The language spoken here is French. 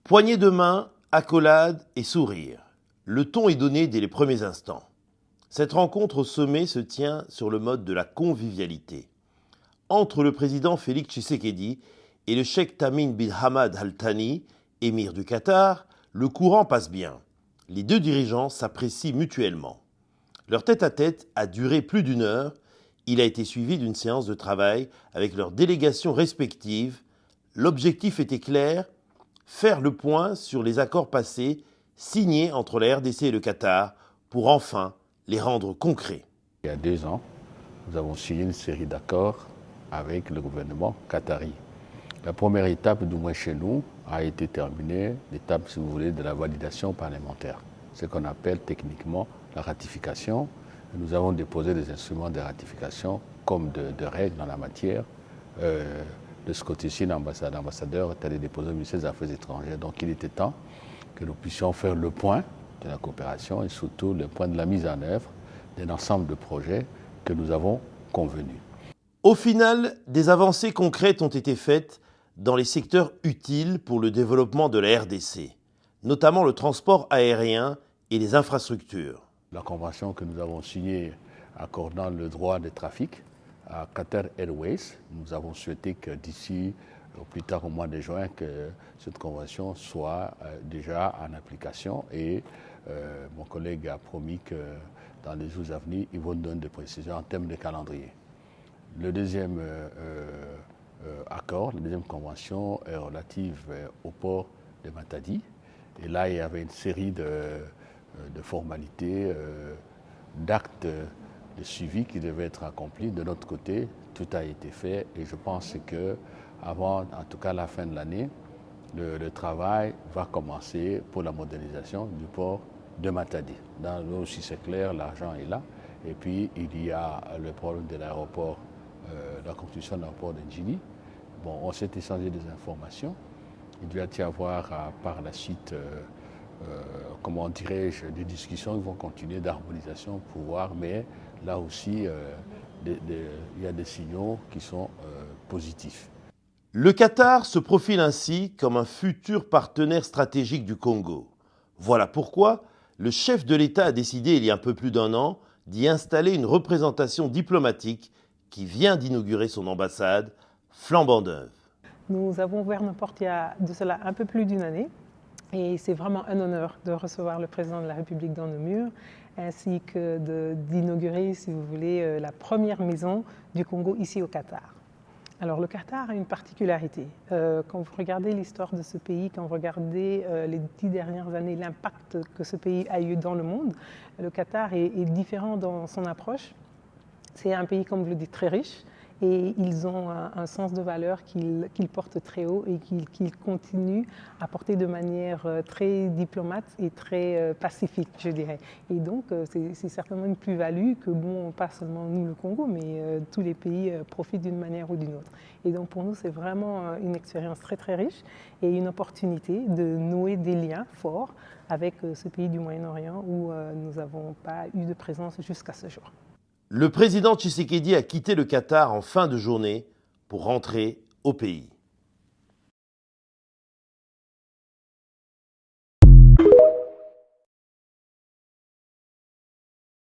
Poignée de main, accolade et sourire. Le ton est donné dès les premiers instants. Cette rencontre au sommet se tient sur le mode de la convivialité. Entre le président Félix Tshisekedi et le cheikh Tamim bin Hamad Al Thani, émir du Qatar, le courant passe bien. Les deux dirigeants s'apprécient mutuellement. Leur tête-à-tête a duré plus d'une heure. Il a été suivi d'une séance de travail avec leurs délégations respectives. L'objectif était clair, faire le point sur les accords passés signés entre la RDC et le Qatar pour enfin les rendre concrets. Il y a 2 ans, nous avons signé une série d'accords avec le gouvernement qatari. La première étape, du moins chez nous, a été terminée, l'étape, si vous voulez, de la validation parlementaire, ce qu'on appelle techniquement la ratification. Nous avons déposé des instruments de ratification comme de règles dans la matière. De ce côté-ci, l'ambassadeur est allé déposer au ministère des Affaires étrangères. Donc il était temps que nous puissions faire le point de la coopération et surtout le point de la mise en œuvre d'un ensemble de projets que nous avons convenus. Au final, des avancées concrètes ont été faites dans les secteurs utiles pour le développement de la RDC, notamment le transport aérien et les infrastructures. La convention que nous avons signée accordant le droit de trafic à Qatar Airways, nous avons souhaité que d'ici au plus tard au mois de juin, que cette convention soit déjà en application et mon collègue a promis que dans les jours à venir, ils vont donner des précisions en termes de calendrier. Le deuxième accord, la deuxième convention est relative au port de Matadi. Et là, il y avait une série de formalités, d'actes de suivi qui devaient être accomplis. De notre côté, tout a été fait et je pense que avant, en tout cas la fin de l'année, le travail va commencer pour la modernisation du port de Matadi. Là aussi c'est clair, l'argent est là. Et puis il y a le problème de l'aéroport, la construction de l'aéroport de Njili. Bon, on s'est échangé des informations. Il doit y avoir par la suite, comment dirais-je, des discussions qui vont continuer d'harmonisation pour voir, mais là aussi, il y a des signaux qui sont positifs. Le Qatar se profile ainsi comme un futur partenaire stratégique du Congo. Voilà pourquoi le chef de l'État a décidé il y a un peu plus d'1 an d'y installer une représentation diplomatique qui vient d'inaugurer son ambassade flambant neuve. Nous avons ouvert nos portes il y a de cela un peu plus d'1 année et c'est vraiment un honneur de recevoir le président de la République dans nos murs ainsi que d'inaugurer, si vous voulez, la première maison du Congo ici au Qatar. Alors le Qatar a une particularité. Quand vous regardez l'histoire de ce pays, quand vous regardez les 10 dernières années, l'impact que ce pays a eu dans le monde, le Qatar est différent dans son approche. C'est un pays, comme vous le dites, très riche et ils ont un sens de valeur qu'ils portent très haut et qu'ils continuent à porter de manière très diplomate et très pacifique, je dirais. Et donc, c'est certainement une plus-value que, bon, pas seulement nous, le Congo, mais tous les pays profitent d'une manière ou d'une autre. Et donc, pour nous, c'est vraiment une expérience très, très riche et une opportunité de nouer des liens forts avec ce pays du Moyen-Orient où nous n'avons pas eu de présence jusqu'à ce jour. Le président Tshisekedi a quitté le Qatar en fin de journée pour rentrer au pays.